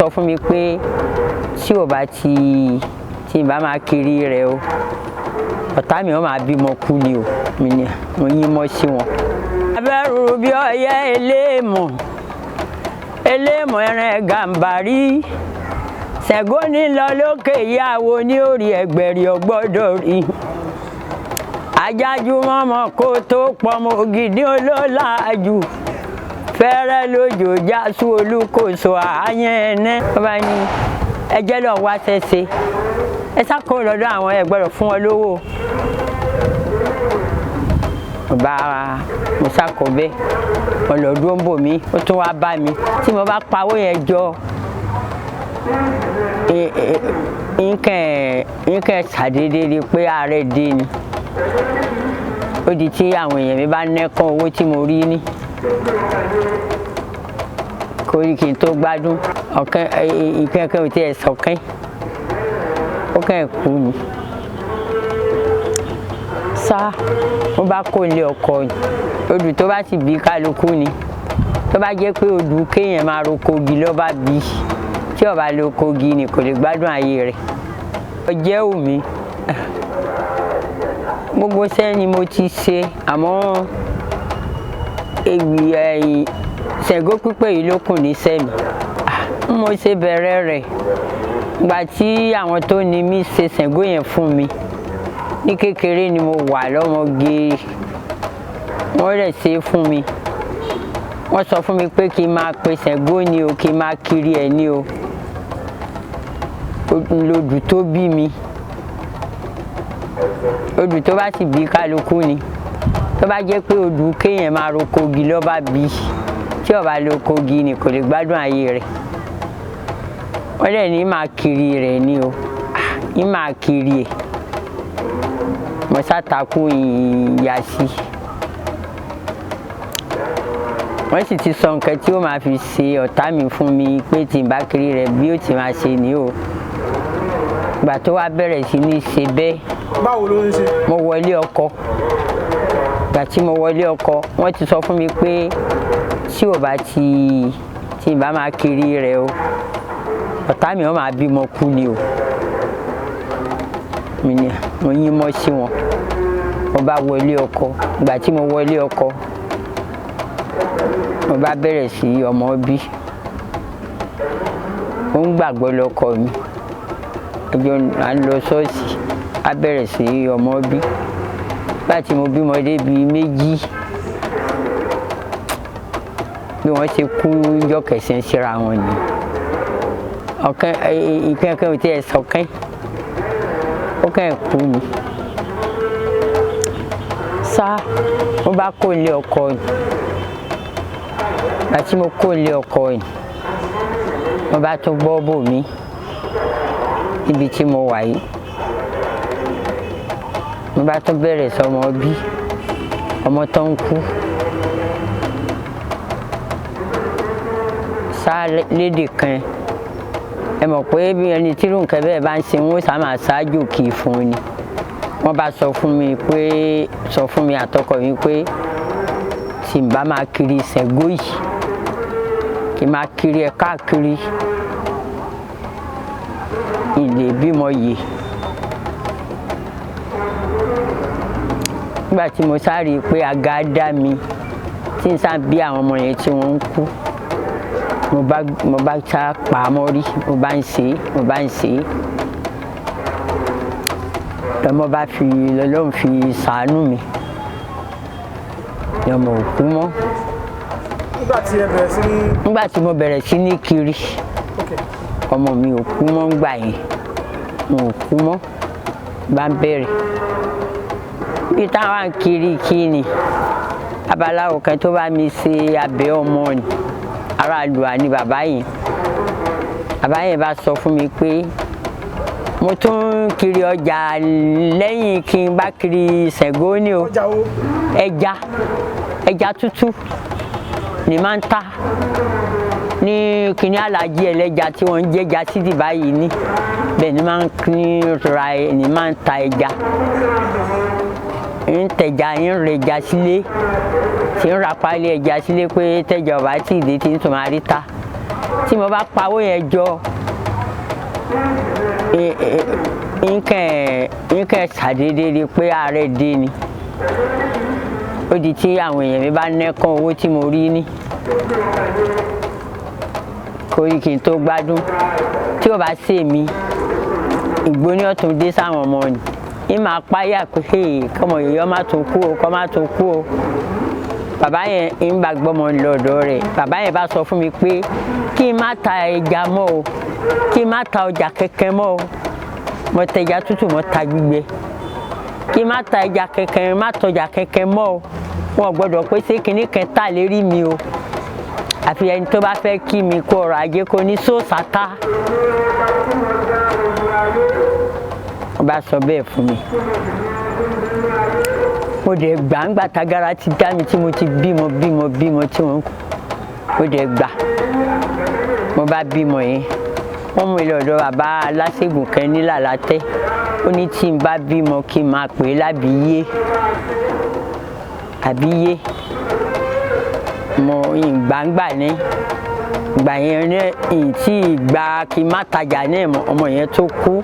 sọ fún mi pé tí ò bá tí n bá máa kiri rẹ̀ o ọ̀tá mi ó máa bímọ kú ni o mi ni mo yín mọ́ sí wọn. abẹ́rù bí ọyẹ́ eléèmọ̀ ẹran gàǹbàrí Ṣàngó ní lọ lókè ìyàwó ní orí ẹgbẹ̀rì ọgbọ́dọ̀ rí ajájú mọ́mọ́ kó tó pọmọ ògidì olólàájú fẹ́rẹ́ lójó jásù olùkóso àáyán ẹ̀nẹ́ bàbá ní ẹjẹ́ lọ wá ṣẹṣẹ ẹ sáko lọ́dọ̀ àwọn ẹgbẹ́rọ̀ fún wọn lówó mo sáko bẹ́ẹ̀ ọlọ́dún ń bò mí ó tún wá bá mi tí mo bá pawó yẹn jọ nǹkan ṣàdédé di pé ààrẹ dé ni ó di tí àwọn èèyàn mi bá nẹ́kàn owó tí mo rí ní kórìí kí n tó gbádùn ìkẹ́kẹ́ ò tí ẹ̀ sọ̀kẹ́ ó kẹ́ ẹ̀ kú ni sá mo bá kó ilé ọkọ ni odù tó bá sì bí kálukú ni tó bá jẹ́ pé odù kéèyàn máa roko igi ló bá bí tí ó bá lóko igi ni kò lè gbádùn ayé rẹ̀ ọjẹ́ òmí gbogbo sẹ́ni mo ti ṣe àmọ́ ewì ẹ̀yìn Ṣàngó pípé yìí ló kù ní sẹ́mi mo ṣe bẹ̀rẹ̀ rẹ̀ ìgbà tí àwọn tó ní mí ṣe Ṣàngó yẹn fún mi ní kékeré ni mo wà lọ́mọge wọ́n rẹ̀ ṣe fún mi wọ́n sọ fún mi pé kí n máa pe Ṣàngó ni o kí n máa kiri ẹ̀ ní o lodù tó bí mi odù tó bá sì bí kálukú ni tó bá jẹ́ pé odù kéèyàn máa roko igi ló bá bí tí ó bá lóko igi ni kò lè gbádùn ayé rẹ̀ wọ́n dẹ̀ ní máa kiri rẹ̀ ni o ní máa kiri ẹ̀ mo ṣàtàkù ìyá sí wọ́n sì ti sọ nǹkan tí ó máa fi ṣe ọ̀tá mi fún mi pé tí n bá kiri rẹ̀ bí ó ti máa ṣe ni o ìgbà tó wá bẹ̀rẹ̀ sí ní ṣe bẹ́ẹ̀ báwo ló ń ṣe. mo wọlé ọkọ ìgbà tí mo wọlé ọkọ wọ́n ti sọ fún mi pé tí ò bá tí n bá máa kiri rẹ̀ o ọ̀tá mi ó máa bímọ kú ni o mi ni mo yín mọ́ sí wọn mo bá wọlé ọkọ ìgbà tí mo wọlé ọkọ mo bá bẹ̀rẹ̀ sí ọmọ bí ó ń gbàgbọ́ lọ́kọ mi ọjọ́ à ń lọ ṣọ́ọ̀ṣì á bẹ̀rẹ̀ sí ọmọ bí nígbà tí mo bímọ débi méjì bí wọ́n ṣe kú ọjọ́ kẹsàn-án síra wọn ni ọ̀kan ìkẹ́kẹ́ ò tí ẹ̀ sọ̀kẹ́ ó kẹ́ ẹ̀ kú ni sá mo bá kó ilé ọkọ ni ìgbà tí mo kó ilé ọkọ ni mo bá tún gbọ́ bò mí níbi tí mo wà yìí mo bá tún bẹ̀rẹ̀ sọmọ bí ọmọ tó ń kú sá lédè kan ẹ mọ̀ pé bí ẹni tí irú nǹkan bẹ́ẹ̀ bá ń ṣe wọ́n sá máa ṣáájú kì í fún ni wọ́n bá sọ fún mi àtọkọ mi pé tí n bá máa kiri Ṣàngó yìí kí n máa kiri ẹ̀ káàkiri ilé bímọ yìí nígbà tí mo sáré pé àga dá mi tí n sá bí àwọn ọmọ yẹn tí wọ́n ń kú mo bá sá pa á mọ́rí mo bá ń ṣe lọ́mọ bá fi lọ́lọ́run fi ṣàánú mi lọ́mọ ò kú mọ́. nígbà tí mo bẹ̀rẹ̀ sí ní kiri ọmọ mi ò kú mọ́ ńgbà yẹn mo ò kú mọ́ bá ń bẹ̀rẹ̀ bí táwọn kiri kí ni babaláwo kan tó bá mi ṣe abẹ́ ọmọ ni aráàlú àní bàbá yẹn bá sọ fún mi pé mo tún kiri ọjà lẹ́yìn kí n bá kiri Ṣàngó ni o ẹja tútù ni máa ń ta ní kíní alájí ẹlẹ́ja tí wọ́n ń jẹ́ja sídìí báyìí ní bẹ́ẹ̀ ni máa ń ta ẹja ń tẹja ń rẹja sílé tí ń ra pálí ẹja sílé pé tẹja ọba tí ìdí tí ń tún máa rí ta tí mo bá pa owó yẹn jọ nǹkan ṣàdédé rí pé ààrẹ dé ni ó di tí àwọn èèyàn mi bá nẹ́kàn owó tí mo rí ní kórí kí n tó gbádùn tí ó bá ṣe mí ìgbóní ọ̀tún dé sáwọn ọmọ ni ní máa páyà pé kọ́mọ yìí má tún kú o kọ́ má tún kú o. Bàbá yẹn ń bá gbọ́mọ lọ́dọ̀ rẹ̀ bàbá yẹn bá sọ fún mi pé kí n má ta ẹja mọ́ o kí n má ta ọjà kẹ̀kẹ́ mọ́ o mo ta ẹja tútù mo ta gbígbẹ kí n má ta ẹja kẹ̀kẹ́ má tọjà kẹ̀kẹ́ mọ́ o wọn gbọ́dọ̀ pé ṣé kinní kan tà lérí mi o àfi ẹni tó bá fẹ́ kí mi kó ọrọ̀ ajé kó ní sóòsàtà. Wọ́n bá sọ bẹ́ẹ̀ fún mi mo dẹ̀ gbà ń gbà tagara ti dá mi tí mo ti bímọ tí wọ́n mo dẹ̀ gbà mo bá bímọ yẹn wọ́n mú ilé ọ̀dọ̀ bàbá aláṣẹ́gun kan ní Làlátẹ́ ó ní tí n bá bímọ kí n máa pè é lábíyé àbíyé mo ìgbàǹgbà ní ìgbà yẹn ní ìtì ìgbà kí n má tajà náà mọ ọmọ yẹn tó kú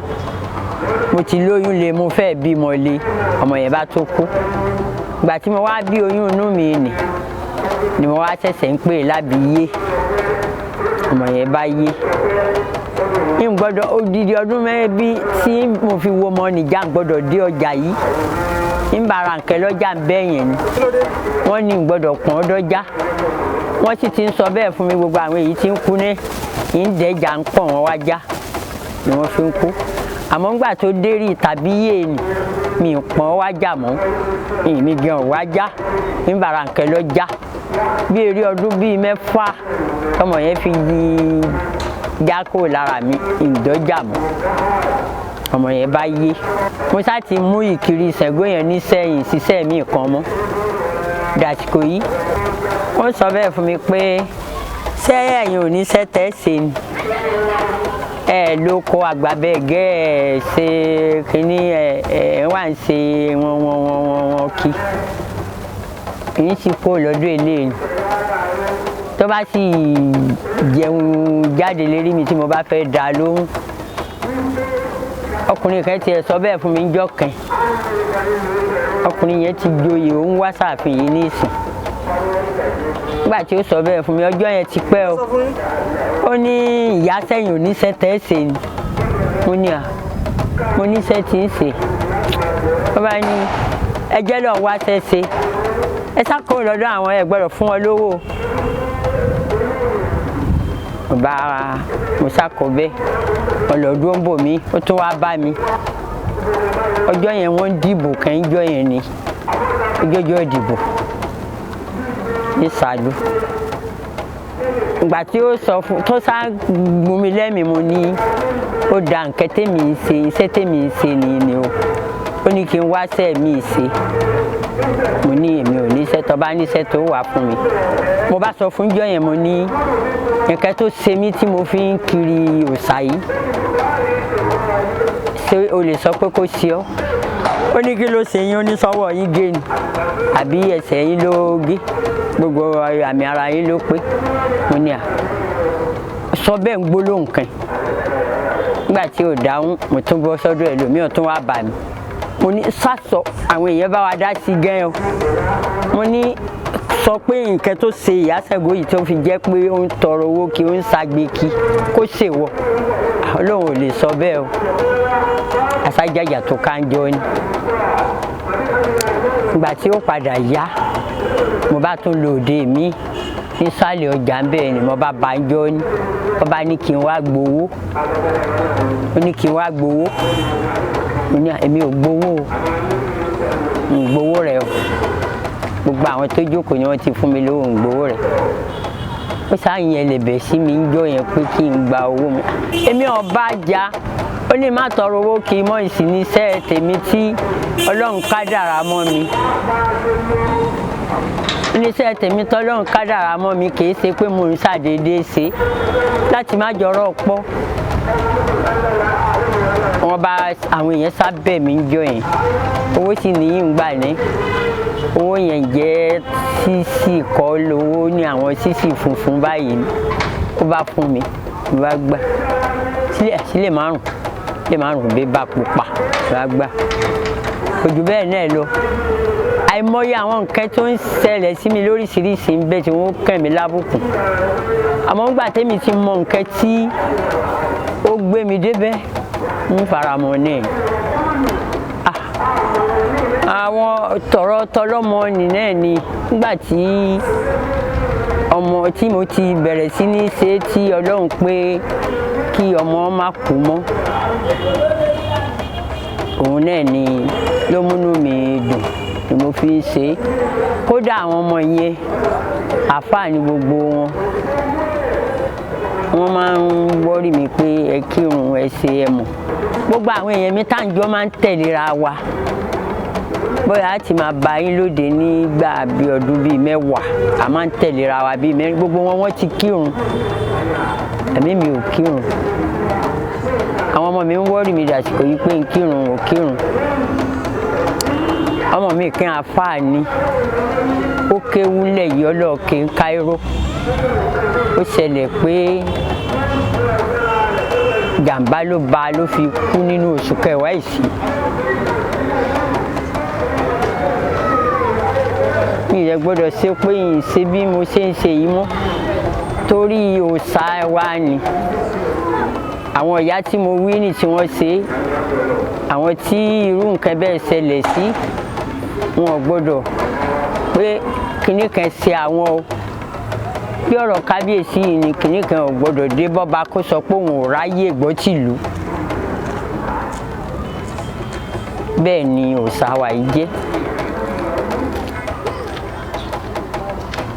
mo ti lóyún lé mo fẹ́ bímọ lé ọmọ yẹn bá tó kú ìgbà tí mo wá bí oyún inú mi ni mo wá ṣẹ̀ṣẹ̀ ń pè lábíyé ọmọ yẹn bá yé ní gbọ́dọ̀ odidi ọdún mẹ́rin bí tí mo fi wo ọmọ nìjà gbọ́dọ̀ dé ọjà yìí ń bára nkẹ́ lọ́jà bẹ́yẹn ni wọ́n ní gbọ́dọ̀ pọ́n dọ́jà wọ́n sì ti ń sọ bẹ́ẹ̀ fún mi gbogbo àwọn èyí tí ń kú ní ìdẹ́jà ń pọ̀ wọ́n wá já ni wọ́n fi ń kú àmọ́ ńgbà tó dérí tàbí yé ni mi ò pọ́n wá já mọ́ ìmí gan wá já ń bára nkẹ́ lọ́jà bí eré ọdún bíi mẹ́fà tọmọ yẹn fi yí jákò lára mi ìdọ́jà mọ́ ọmọ yẹn bá yé mo sá ti mú ìkiri Ṣàngó yẹn ní sẹ́yìn ṣiṣẹ́ mi kan mọ́ dàsìkò yìí wọ́n sọ bẹ́ẹ̀ fún mi pé ṣé ẹ̀yin ò ní sẹ́tẹ̀ ṣe ni ẹ ló kọ àgbàbẹ́gẹ́ ẹ ṣe kínní ẹ wà ń ṣe wọn kí kì í sì kó lọ́dún eléyìí tó bá sì jẹun jáde lérí mi tí mo bá fẹ́ dá lóhùn ọkùnrin kan tiẹ̀ sọ bẹ́ẹ̀ fún mi níjọ́ kan ọkùnrin yẹn ti joyè òun wá sáàfin yìí nísìn nígbà tí ó sọ bẹ́ẹ̀ fún mi ọjọ́ yẹn ti pẹ́ o ó ní ìyá sẹ́yìn oníṣẹ́ tẹ́ ṣe ni mo ní mo níṣẹ́ tí ń ṣe ó bá ní ẹjẹ́ lọ́ọ́ wá ṣẹ́ ṣe ẹ sákòó lọ́dọ̀ àwọn ẹ gbọ́dọ̀ fún wọn lówó mo sákòó bẹ́ẹ̀ ọlọ́dún ń bò mí ó tún wá bá mi ọjọ́ yẹn wọ́n dìbò kẹ́yìn jọ yẹn ni ọjọ́jọ́ ìdìbò ní Ṣàdó ìgbà tí ó sọ fún tó sá gún mi lẹ́mìí mo ní ó da nǹkan tèmi ń ṣe iṣẹ́ tèmi ń ṣe ni o ó ní kí n wá sẹ́ẹ̀ mi ṣe mo ní èmi ò níṣẹ́ tó bá níṣẹ́ tó wà fún mi mo bá sọ fún jọ yẹn mo ní nǹkan tó ṣe mí tí mo fi ń kiri òòṣà yìí ṣé o lè sọ pé kó ṣe ọ́ ó ní kí ló ṣe yín ó ní sọ́wọ́ yín gé ni àbí ẹsẹ̀ yín ló gé gbogbo àmì ara yín ló pé mo ní sọ bẹ́ẹ̀ ń gbólóhùn kan nígbà tí ò dáhùn mo tún bọ́ sọ́dọ̀ ẹlòmíràn tún wá bà mí mo ní sásọ àwọn èèyàn bá wa dá sí gan o mo ní sọ pé nǹkan tó ṣe ìyá Ṣàngó yìí tó fi jẹ́ pé ó ń tọrọ owó kí ó ń ṣagbe kí kó ṣèwọ Ọlọ́run ò lè sọ bẹ́ẹ̀ o àṣàjàjà tó kánjọ ni ìgbà tí ó padà yá mo bá tún lò dé mi nísàlẹ̀ ọjà ń bẹ̀rẹ̀ ni mo bá banjọ́ ni wọ́n bá ní kí n wá gbowó ó ní kí n wá gbowó mo ní èmi ò gbowó o ń gbowó rẹ o gbogbo àwọn tó jókòó ni wọ́n ti fún mi lówó ń gbowó rẹ ó sáyẹn lè bẹ̀ sí mi ń jọ yẹn pé kí n gba owó mi èmi ò bá jà ó ní má tọrọ owó kí n mọ ìsìníṣẹ́ tèmi tí Ọlọ́run kádàrá mọ́ mi oníṣẹ́ tèmi tọ́lọ́run kádàrá mọ́ mi kì í ṣe pé mo ń ṣàdédé ṣe láti má jọrọ̀ pọ̀ wọ́n bá àwọn èèyàn sábẹ̀ mi ń jọ yẹn owó sì níyì ń gbà ní owó yẹn jẹ́ sísì kọ́ lówó ní àwọn sísì funfun báyìí ó bá fún mi mo bá gbà sílẹ̀ márùn bébà pupa mo bá gbà kò jù bẹ́ẹ̀ náà lọ. Àìmọye àwọn nǹkan tó ń ṣẹlẹ̀ sí mi lóríṣiríṣi ń bẹ tí wọ́n kàn mí lábùkù, àmọ́ nígbà tẹ́mi ti mọ nǹkan tí ó gbé mi débẹ̀ ń faramọ́ náà. Àwọn tọ̀rọ̀ tọlọ́mọ nìyẹn ni nígbà tí ọmọ tí mo ti bẹ̀rẹ̀ sí ní ṣe tí Ọlọ́run pé kí ọmọ má kú mọ́, òun náà ni ló múnú mi dùn ni mo fi ń ṣe. Kódà àwọn ọmọ yẹn àfáà ni gbogbo wọn, wọ́n máa ń wọ́rí mi pé ẹ kírun ẹ ṣe ẹ mọ̀. Gbogbo àwọn èèyàn mi táǹjọ́ máa ń tẹ̀léra wa, bóyá a ti máa bá yín lóde nígbà bíi ọdún bíi 10 a máa ń tẹ̀léra wa bíi 10, gbogbo wọn ti kírun, ẹ̀mí mi ò kírun. Àwọn ọmọ mi ń wọ́rí mi dàsìkò yìí pé ń kírun ò kírun. Ọmọ mi kan àfáà ni, ó kéwúlẹ̀ yìí ọlọ́ọ̀kẹ́ ń Cairo. Ó ṣẹlẹ̀ pé jàǹbá ló fi kú nínú oṣù kẹwàá ìsì. Mi ò gbọ́dọ̀ ṣe pé yìí ṣe bí mo ṣe ń ṣe yìí mọ́, torí òòṣà wa ni. Àwọn ìyá tí mo wí ní tí wọ́n ṣe, àwọn tí irú nǹkan bẹ́ẹ̀ ṣẹlẹ̀ sí, wọn ò gbọ́dọ̀ pé kinní kan ṣe àwọn o. Bí ọ̀rọ̀ kábíyèsí yìí ni kinní kan ò gbọ́dọ̀ dé bọ́ba kó sọ pé òun ò ráyè gbọ́ tìlú. Bẹ́ẹ̀ ni òòṣà wa yìí jẹ́.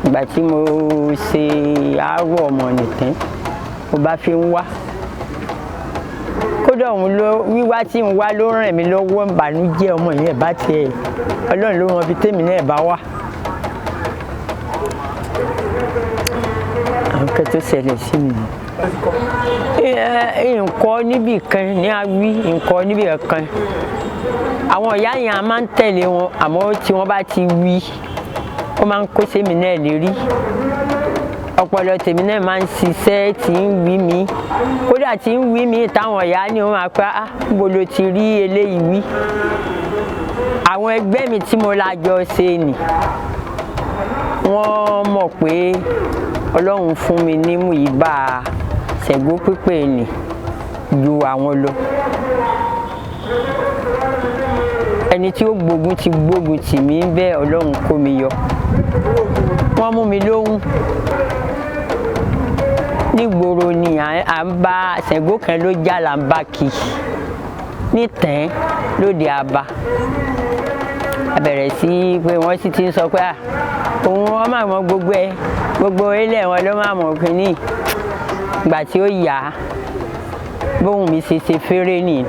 Ìgbà tí mo ṣe àárọ̀ ọmọ nìkan mo bá fi ń wá, kódà òun wíwá tí ń wá ló ràn mí lọ́wọ́ ìbànújẹ́ ọmọ yẹn bá tiẹ̀ Ọlọ́run ló ràn bí tèmi náà bá wà. Àwọn kan tó ṣẹlẹ̀ sí mi nǹkan níbì kan ní awí, nǹkan níbì kan àwọn ìyá yẹn a máa ń tẹ̀lé wọn, àmọ́ tí wọ́n bá ti wí ó máa ń kó sẹ́mi náà lérí. Ọpọlọ tèmi náà máa ń ṣiṣẹ́ tí ń wí mi, kódà tí ń wí mi táwọn ìyá ni wọ́n máa pẹ́ bó ló ti rí eléyìí wí. Àwọn ẹgbẹ́ mi tí mo lájọ ṣe nì, wọ́n mọ̀ pé Ọlọ́run fún mi ní Múyìbá Ṣàngó pípé nì ju àwọn lọ. Ẹni tí ó gbógun ti gbógun tì mí bẹ́ẹ̀ Ọlọ́run kó mi yọ. Wọ́n mú mi lóhùn. Nígboro ni à ń bá Ṣàngó kan ló já là ń bá kì nítẹ̀ẹ́ lóde àbá. A bẹ̀rẹ̀ sí pé wọ́n sì ti ń sọ pé òun wọ́n máa mọ gbogbo ilé wọn ló máa mọ̀ kínní. Ìgbà tí ó yá bóun mi ṣe fẹ́rẹ́ nì,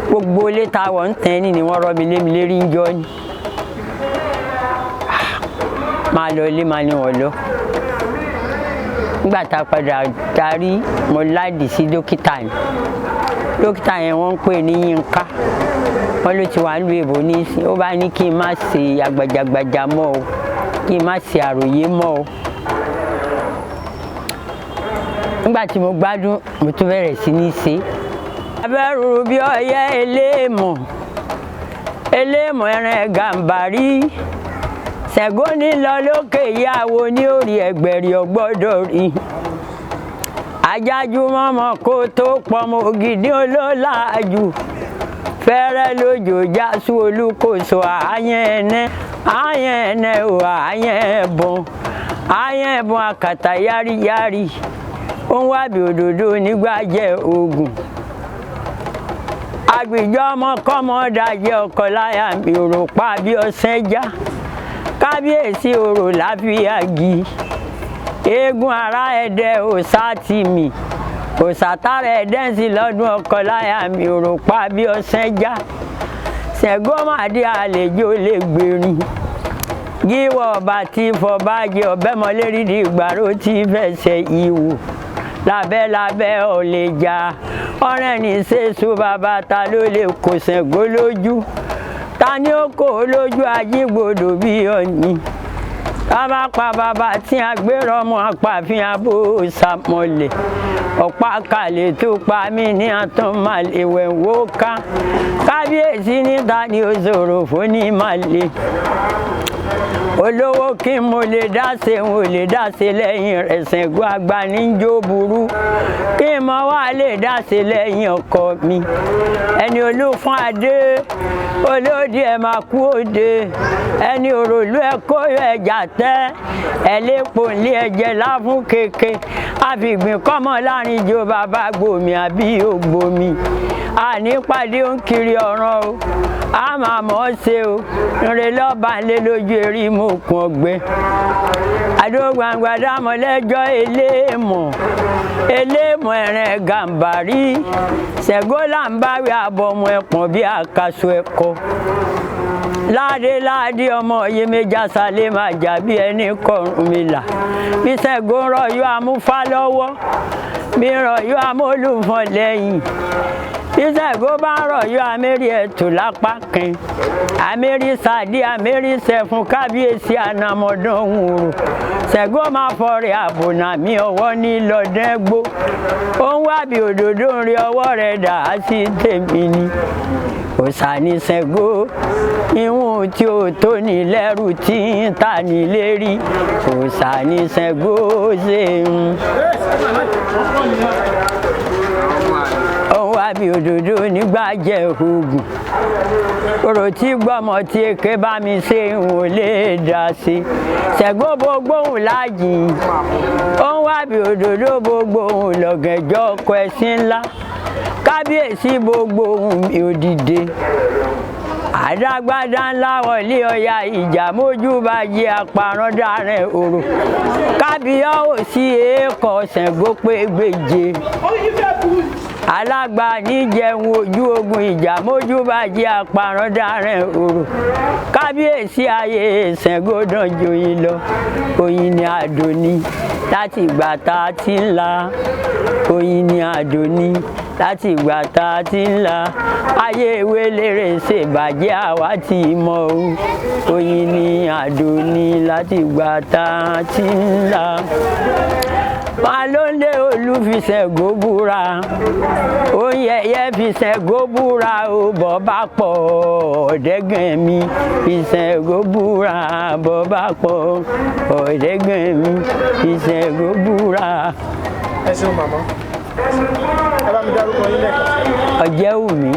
gbogbo ilé táwọn ń tẹ́ ni wọ́n rọ́ mi lérí ń jọ ni. Máa lọ ilé máa ní wọn lọ. Nígbà tá a padà darí mo láàdì sí dókítà ni. Dókítà yẹn wọ́n ń pè ní Yínká, wọ́n ló ti wà nílùú èbó nísìn. Ó bá ní kí n má ṣe àgbàjàgbàjà mọ́ o, kí n má ṣe àròyé mọ́ o. Nígbà tí mo gbádùn mo tún bẹ̀rẹ̀ sí ní ṣe. Abẹ́rù bí ọyẹ́ eléèmọ̀ ẹran Gàmbàrí. Ṣàngó ní lọ lókè ìyàwó ní orí ẹgbẹ̀rì ọgbọ́dọ̀ rí. Ajájú mọ́mọ́ kó tó pọmọ ògidì olólàájú. Fẹ́rẹ́ lójó jásù olúkòso àyẹ̀nẹ́ o àyẹ̀bọ̀n àkàtà yáríyárí. Ó ń wábi òdòdó nígbà jẹ́ ogun. Àgbìjọ́ ọmọkọ́mọ dàjẹ́ ọkọ láyà mi òrò pa bí ọ̀sẹ̀ já. Kábíyèsí òrò láfíàgì. Eégún ara ẹ̀dẹ̀ òòṣà tì mí. Òòṣà tára ẹ̀dẹ̀ sí lọ́dún ọkọ láyà mi òrò pa bí ọ̀sẹ̀ já. Ṣàngó màdé àlejò lè gbèrín. Gíwọ̀ ọba tí fọbájẹ́ ọbẹ̀ mọ́lérí di ìgbàró tí fẹsẹ̀ ìwò. Lábẹ́ ò lè jà. Ọ̀rẹ́ ní ṣèṣù bàbá ta ló lè kó Ṣàngó lójú. Ta ni ó kó lójú Ajígbodò bí Ọ̀ọ̀ni. ká má pa bàbá tí a gbérò ọmọ apàfin abó sàmọ̀lẹ̀ ọ̀pá kalẹ̀ tó pa mí ní àtọ́mọ̀lẹ̀ wẹ̀wò ká kábíyèsí níta ni òṣòro fún ní màlẹ̀ olówó kí mo lè dá ṣe n ò lè dá ṣe lẹ́yìn rẹ̀ Ṣàngó àgbà níjó burú kí mo wá lè dá ṣe lẹ́yìn ọkọ mi ẹni olúfún adé olódì ẹ̀ máa kú òde ẹni òròlú ẹ̀ kó ẹja tẹ́ ẹ̀ lépo ńlé ẹ̀jẹ̀ láfún kéke àfìgbìn kọ́mọ láàrin ìjọ bàbá gbòmí àbí ògbòmí ànípàdé ó ń kiri ọ̀ràn o a máa mọ̀ ọ́ ṣe o nre lọ́ba ńlẹ́ lójú erí mo kún ọgbẹ́ àdó gbangba dámọ̀ lẹ́jọ́ eléèmọ̀ ẹ̀rẹ̀ gàǹbàrí Ṣàngó là ń báwí àbọ̀mọ̀ ẹ̀pọ̀n bí àkàsọ̀ ẹ̀kọ́ láàdé ọmọ yìí méjì sálẹ̀ máa jà bí ẹni kọrùn mi là bí Ṣàngó ń rọ̀yọ́ amúfá lọ́wọ́ bí rọ̀yọ́ amólùfọ̀n lẹ́yìn bí Ṣàngó bá ń rọ̀yọ́ amérí ẹ̀tù lápá kan amérí sàdí amérí sẹ̀fún kábíyèsí ànàmọ́dán òun rò Ṣàngó máa fọrẹ̀ àbònà mi ọwọ́ ní lọ́dẹ́gbó ó ń wábi òdòdó ń rí ọwọ́ rẹ̀ dà á sí tèmi ni òòṣà ní Ṣàngó ìwọ̀n tí ó tó ní lẹ́rù tí ń ta ní lérí òòṣà ní Ṣàngó ṣe ń òun wábi òdòdó nígbà jẹ́ ogun ọ̀rọ̀ tí gbọ́mọ tí èké bá mi ṣe ìwọ̀n lè dá sí Ṣàngó gbóhùn láàjì òun wábi òdòdó gbóhùn lọ́gẹ̀jọ́ ọkọ̀ ẹ̀sìn ńlá kábíyèsí gbóhùn mi ò dìde àdágbádá ńlá wọlé ọya ìjà mójúbà jẹ àparán dárẹ̀ òrò kábíyá ò sí èèkọ̀ Ṣàngó pé gbèje alágbà níjẹun ojú ogun ìjà mójúbà jẹ àparán dárẹ̀ òrò kábíyèsí ayé Ṣàngó dán joyin lọ oyin ni àdóní láti ìgbà tá a ti ń la oyin ni àdóní láti ìgbà tá a ti ń la ayé ìwé lérè ṣèbàjẹ́ àwa ti mọ̀ o oyin ni àdóní láti ìgbà tá a ti ń la máa ló ń lé olú fi Ṣàngó búra oyè ẹyẹ fi Ṣàngó búra o bọ́ bá pọ̀ ọ̀dẹ́gàn mi fi Ṣàngó búra bọ́ bá pọ̀ ọ̀dẹ́gàn mi fi Ṣàngó búra. ẹ ṣeun màmá ẹ bá mi dárúkọ yín lẹ́ẹ̀kan. Ọ̀jẹ̀wùmí.